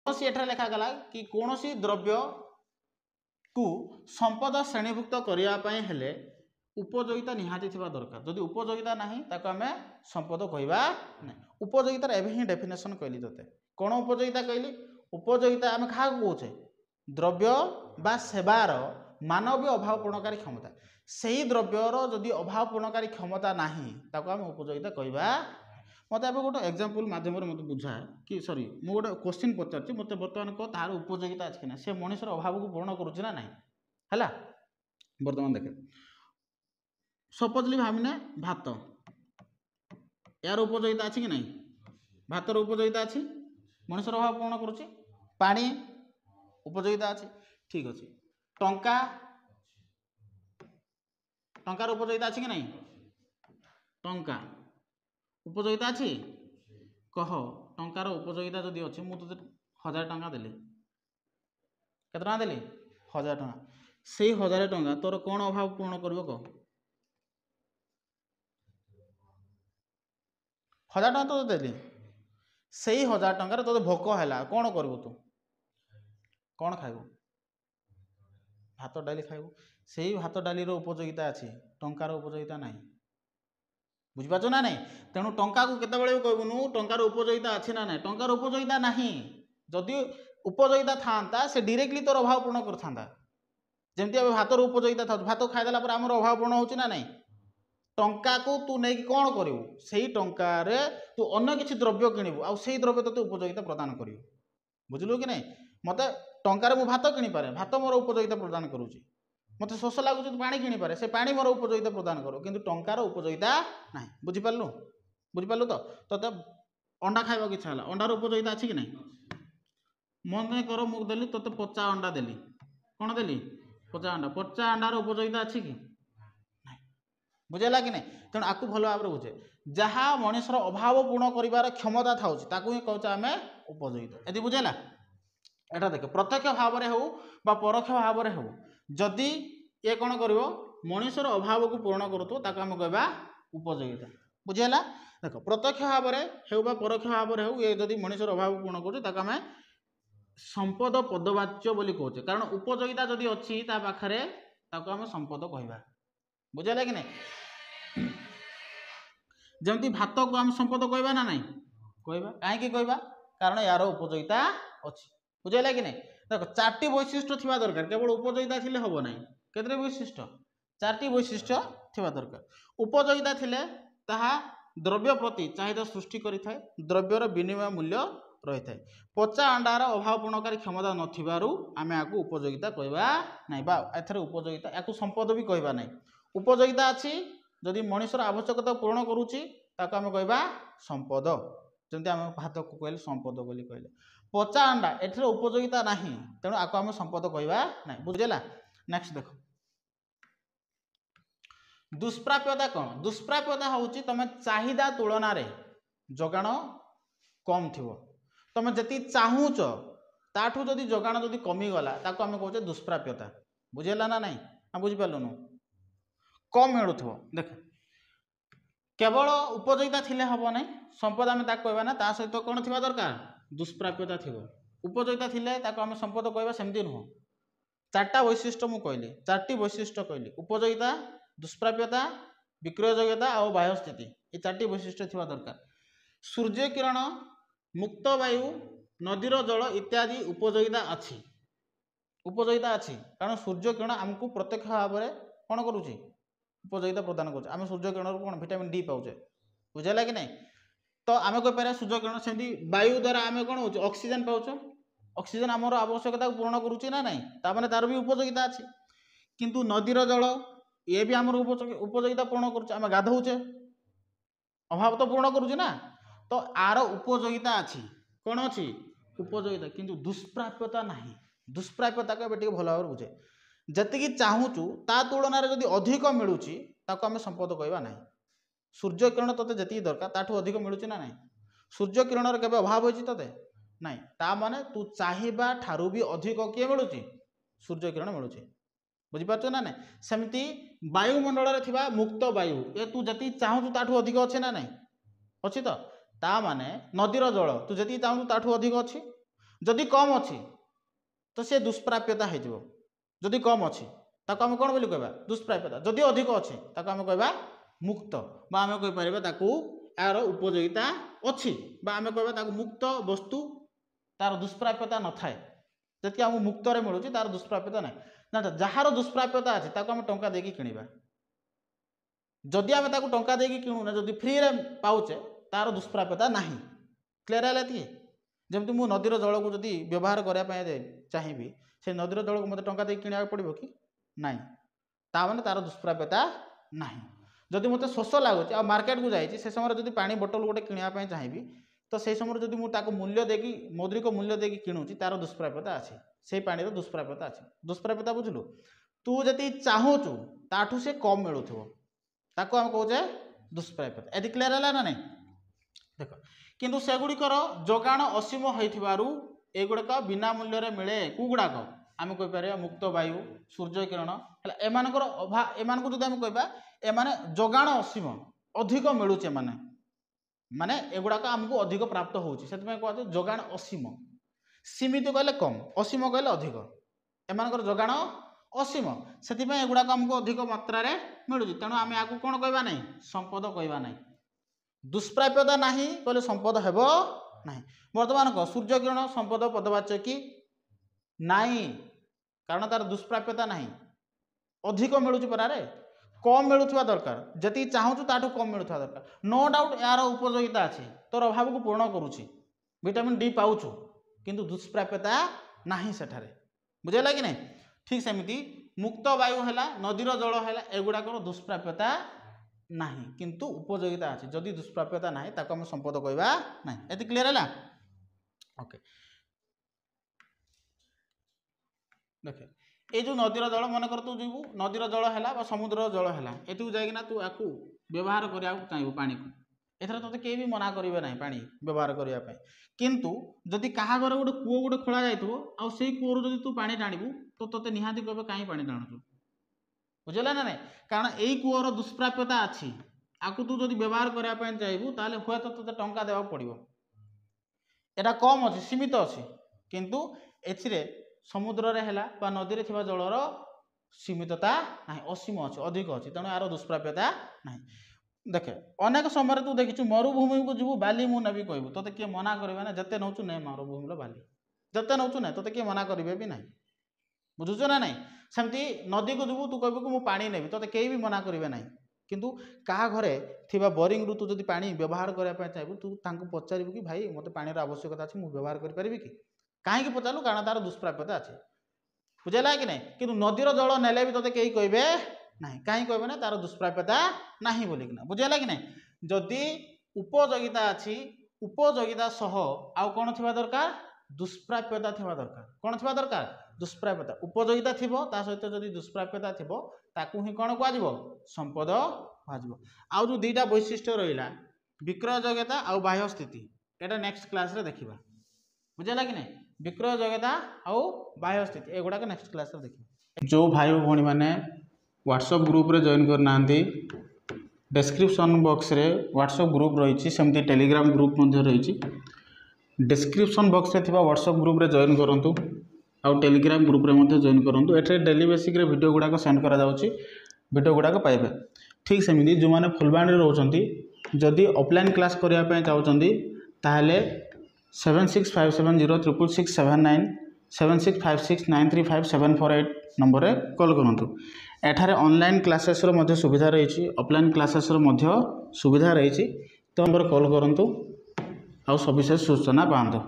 कौन एठार लिखा गला कि कौन द्रव्य को संपद श्रेणीभुक्त करने हेले उपयोगिता निहाती थिबा दरकार जदि उपयोगिता नहीं ताको आमे संपद कहबा नहीं उपयोगितार एबे ही डेफिनेशन कहली तते कौन उपयोगिता कहली उपयोगिता आमे खा कहूचे द्रव्य बा सेवार मानवीय अभाव पूर्णकारी क्षमता सही द्रव्यर जदि अभाव पूर्णकारी क्षमता नहीं ताको आमे उपयोगिता कहबा मत ए गोटे एग्जांपल माध्यम मत बुझाए कि सॉरी मु गोटे क्वेश्चन पचार मत बर्तमान कह तार उपयोगिता अच्छी ना से मनुष्यर अभाव को पूर्ण करुच्ची ना नहीं है बर्तमान देखे सपोजली भावने भात यार उपयोगिता अच्छी कि नहीं भातर उपयोगिता अच्छी मनुष्यर अभाव पूर्ण करुच्ची पानी उपयोगिता अच्छी ठीक अच्छे टंका टंकार उपयोगिता अच्छी कि नहीं टंका उपयोगिता अच्छी कह टंकार उपयोगिता जदि अच्छी मुझे 1000 टंका देली केते टंका देली 1000 टंका से 1000 टंका तोर कौन अभाव पूर्ण कर कह 1000 टंका तो देली से 1000 टंकार तो भोक है कौन कर तू कौन खाइबू भात डाली खाइबू से भात डाली उपयोगिता अच्छी टंकार उपयोगिता नहीं बुझिपार ना नहीं तेणु टंका को केत कहबुनु टंकार उपयोगिता अच्छी ना नहीं टंकार उपयोगिता नहीं जदि उपयोगिता था से डायरेक्टली तोर अभाव पूर्ण करता जमती भातर उपयोगिता था भात खाईदेला पर आमर अभाव पूर्ण होची ना नहीं टंका को तू नहीं कौन करू से टंकार तू अन्य किसी द्रव्य किणबू आ से द्रव्य तो उपयोगिता प्रदान कर बुझलु कि नहीं मत टंकार मु भात किणी पारे भात मोर उपयोगिता प्रदान करुच्ची मत शोष लगुच पानी किणी पारे से पानी मोर उपयोगिता प्रदान करो किंतु टंकार उपयोगिता ना बुझिपारू तो तोते अंडा खाइबा की इच्छा अंडार उपयोगिता अच्छी कि नहीं मन कर मुझे देली तोते 50 अंडा देली कौन देली 50 अंडार उपयोगिता अच्छी कि बुझेगा कि नहीं तेणु आपको भल भाव में बुझे जहाँ मनुष्यर अभाव पूर्ण कर क्षमता था ही कहे आम उपयोगिता यदि बुझेगा एटा देख प्रत्यक्ष भाव में हो परोक्ष भाव में हो जदि ये कौन कर मनुष्यर अभाव को पूर्ण करूँ आम कहवा उपयोगिता बुझेगा देख प्रत्यक्ष भाव में हो परोक्ष भाव में हो ये जदि मनुष्यर अभाव पूर्ण करें संपद पदवाच्य बोली कहे कारण उपयोगिता जदि अच्छी पाखे आम संपद कहवा बुझेगा कि नहीं जमती भात को आम संपद कहवा ना नहीं कहवा कहीं कहवा कारण यार उपयोगिता अच्छी बुझेगा कि नहीं देख 4टी वैशिष्ट्य थिबा दरकार केवल उपयोगिता थिले हबो नहीं केतरे वैशिष्ट्य 4टी वैशिष्ट्य थिबा दरकार उपयोगिता थिले ताहा द्रव्य प्रति चाहिदा सृष्टि करिथाय द्रव्यर विनिमय मूल्य रही थाए 50 अंडार अभाव पूर्णकारी क्षमता नथिबारु आमे आकु उपयोगिता कहवा नहीं बा एथरे उपयोगिता याकु संपद भी कहवा नहीं उपयोगिता अच्छी जदि मनुष्यर आवश्यकता पूर्ण करुच्ची ताको आमे कहवा संपद जमती आम भात को कहले संपद बोली कहले 50 अंडा एथरे उपयोगिता नहीं तेणु आको आम संपद कहवा नहीं बुझेला नेक्स्ट देखो दुष्प्राप्यता कौन दुष्प्राप्यता होची तमे चाहिदा तुलना रे जोगाण कम थिवो तमे जति चाहूच ताठू जदि जोगाण जदि कमी गला ताको आमे कहूचे दुष्प्राप्यता बुझेला ना नहीं आ बुझि पालुनु कम मिलुथो देख केवल उपयोगिता थिले हबो नहीं संपद आमे ताको कहबा ना ता सहित कोन थिबा दरकार दुष्प्राप्यता थिबो उपयोगिता थिले ताको आमे संपद कहबा सेमति नुह 4टा वैशिष्ट्य मु कहली 4टी वैशिष्ट्य कहली उपयोगिता दुष्प्राप्यता विक्रययोग्यता और बाह्य स्थिति ये 4टी वैशिष्ट्य थिबा दरकार सूर्य किरण मुक्त वायु नदीर जल इत्यादि उपयोगिता अच्छी कारण सूर्य किरण आमको प्रत्यक्ष भाव में कौन करुच्ची उपयोगिता प्रदान करुच्चे आम सूर्य किरण कौन विटामिन डी पाचे बुझेगा कि नहीं तो आम कहीपर सूर्य किरण सेमती वायु द्वारा आम कौन हो ऑक्सीजन पाच ऑक्सीजन आमर आवश्यकता पूर्ण करुच्ची ना नहीं तार तार भी उपयोगिता अच्छी किंतु नदीर जल ये भी आम उपयोगिता पूर्ण करुच्चे आम गाधौचे अभाव तो पूर्ण करुच्चे ना तो आर उपयोगिता अच्छी कौन अच्छी उपयोगिता किंतु दुष्प्राप्यता नहीं दुष्प्राप्यता को भल भाव बुझे जी चाहूचु ता तुलन जदि अधिक मिलूची ताको आम संपद कहवा ना सूर्य किरण तोते जी दरकार ताठू अधिक मिलूची ना नहीं सूर्य किरण के अभाव होती तोते नहीं ता माने तू चाहिबा ठारू भी अधिक किए मिलूची सूर्य किरण मिलूची बुझिपार ना नहीं सेमती वायुमंडल में थिबा मुक्त वायु ये तू जी चाहूचु ताठू अधिक अच्छे ना नहीं अच्छी तो ता माने नदीर जल तू जी चाहूचु ताठू अधिक अच्छी जदि कम अच्छी तो सी दुष्प्राप्यता हो जदि कम अच्छी ताको आम कौन बोली कहबा दुष्प्राप्यता जदि अधिक अच्छी ताको आम कहबा मुक्त बा आम कहीपर ताकू यार उपयोगिता अच्छी बा आम कहबा मुक्त वस्तु तार दुष्प्राप्यता न थाए जी आम मुक्त मिलूँ तार दुष्प्राप्यता ना ना जार दुष्प्राप्यता अच्छी ताको आम टंका देकी किणवा जदि आम ताकू टंका देकी किणुना जदि फ्री रे पाउचे तार दुष्प्राप्यता नहीं क्लियर है ये जमती मु नदीर जल को जदि व्यवहार करने चाहिए से नदीर जल को मत टंका देकी किणा पड़ो कि नाई ताने तार दुष्प्राप्यता नहीं जदि मत शोष लगुच आ मार्केट को जाइए से समय जदि पानी बोतल गोटे किणा चाहिए तो से समय जदि मुझे मूल्य देकी मौद्रिक मूल्य देकी किणुची तार दुष्प्राप्यता अच्छी से पानी दुष्प्राप्यता अच्छी दुष्प्राप्यता बुझलु तू जदि चाहूचु ताठू से कम मिलूथो ताको हम कहे दुष्प्राप्यता यदि क्लियर है ना नहीं देख किंतु सेगुड़िकर जोगाण असीम होइथिबारु एगुड़ाक बिना मूल्य मिले कुगुड़ाक आम कहीपर मुक्त वायु सूर्य किरण है एमानकर एमान को जब कहबा एमाने जोगाण असीम अधिक मिलूचे माने एगुड़ाक आमको अधिक प्राप्त होउची सेतमे कहते जोगाण असीम सीमित कहले कम असीम कहले अधिक एमानकर जोगाण असीम से एगुड़ाक आमको अधिक मात्रा रे मिलूची तेणु आम या कौन कहबा नहीं संपद कहबा नहीं दुष्प्राप्यता नहीं कहले संपद हेबो नहीं वर्तमान कह सूर्य किरण संपद पदवाच्य कि नाई कारण तार दुष्प्राप्यता नहीं अधिक मिलूची परारे कम मिलुवा दरकार जति चाहूँ ताठू कम मिलुवा दरकार नो डाउट यार उपयोगिता अच्छी तोर अभाव को पूर्ण करुच्ची विटामिन डी पाऊछु किंतु दुष्प्राप्यता नहीं सेठारे बुझेगा कि नहीं ठीक सेमती मुक्त वायु है नदीर जल है एगुड़ाकर दुष्प्राप्यता नहीं किंतु उपयोगिता अच्छी जदि दुष्प्राप्यता नहीं ताको हम संपद कहबा नहीं ये क्लियर है ओके देखे ये जो नदीर जल मन कर तू जीवु नदीर जल है समुद्र जल है ये जाइना तू आपको व्यवहार करने चाहिए पानी को एथर तोते केही भी मना करेंगे ना पानी व्यवहार करने किंतु जदि क्या घर गोटे कूओ गोटे खोला जाइए आउ से कूओ जब तू पानी टाणु तो तोते निहाती कहे कहीं पानी टाणुचु बुझेगा ना नहीं कारण यही कूओर दुष्प्राप्यता अच्छी आपको तू जब व्यवहार करने चाहिए ताले हुए तो तोते टंका देवा पड़ो एटा कम अच्छी सीमित अच्छी किंतु एथिरे समुद्र रे हैला बा नदी रे थिबा जलर सीमितता नहीं असीम अच्छे अधिक अच्छी तेणु यार दुष्प्राप्यता नहीं देखे अनेक समय तू देखी मरुभूमि को जीव बाली मु नेबी कहबू तोते किए मना करेंगे ना जिते नौचु नहीं मरुभूमि बाली जिते नौचु ना तोते किए मना करेंगे भी नहीं बुझुच ना नहीं सेमती नदी को जीव तू कहबू कि पानी नेबी तोते कहीं भी मना करेंगे नहीं किंतु क्या घरे थिबा बोरिंग रु तू जब पानी व्यवहार करने चाहिए तू तांको पचारू कि भाई मत पानी आवश्यकता अच्छी मुझे व्यवहार करें कि कहीं पचारू कारण तार दुष्प्राप्यता अच्छे बुझेगा कि नहीं कि नदीर जल नेले भी तोते कहीं कहे ना कहीं कहे ना तार दुष्प्राप्यता नहीं बोलिकिना बुझेगा कि नहीं जदि उपयोगिता अच्छी उपयोगिता सह आउ कौन थी दरकार दुष्प्राप्यता थी दरकार कौन थी दरकार दुष्प्राप्यता उपयोगिता थी सहित जदि दुष्प्राप्यता थी ताकू ही कौन कह संपद कह आउ जो दुईटा वैशिष्ट्य रहा विक्रय योग्यता आउ बाह्य स्थिति एटा नेक्स्ट क्लास रे देखिबा बुझेगा कि नहीं विक्रय योग्यता आउ बाह्य स्थिति एगुड़ाक नेक्स्ट क्लास रे देखिबा जो भाई भौणी मैंने व्हाट्सएप ग्रुप रे जॉइन करना डिस्क्रिप्शन बॉक्स रे व्हाट्सएप ग्रुप रही सेमती टेलीग्राम ग्रुप रही डिस्क्रिप्शन बॉक्स रे थिबा व्हाट्सएप ग्रुप रे जॉइन करंतु आउ टेलीग्राम ग्रुप रे जॉइन करंतु एठे डेली बेसिक रे वीडियो गुडाक सेंड करा जाउची वीडियो गुडाक पाइबे ठीक सेमती जो माने फुलबाणी रहउचंती जदि ऑफलाइन क्लास करिया पे चाहउचंती ताहले 7657066679 7656935748 नंबर रे कॉल करंतु एठारे ऑनलाइन क्लासेस रो सुविधा रही ऑफलाइन क्लासेस रो सुविधा रही तो नंबर कॉल करंतु आउ सविशेष सूचना पांतु।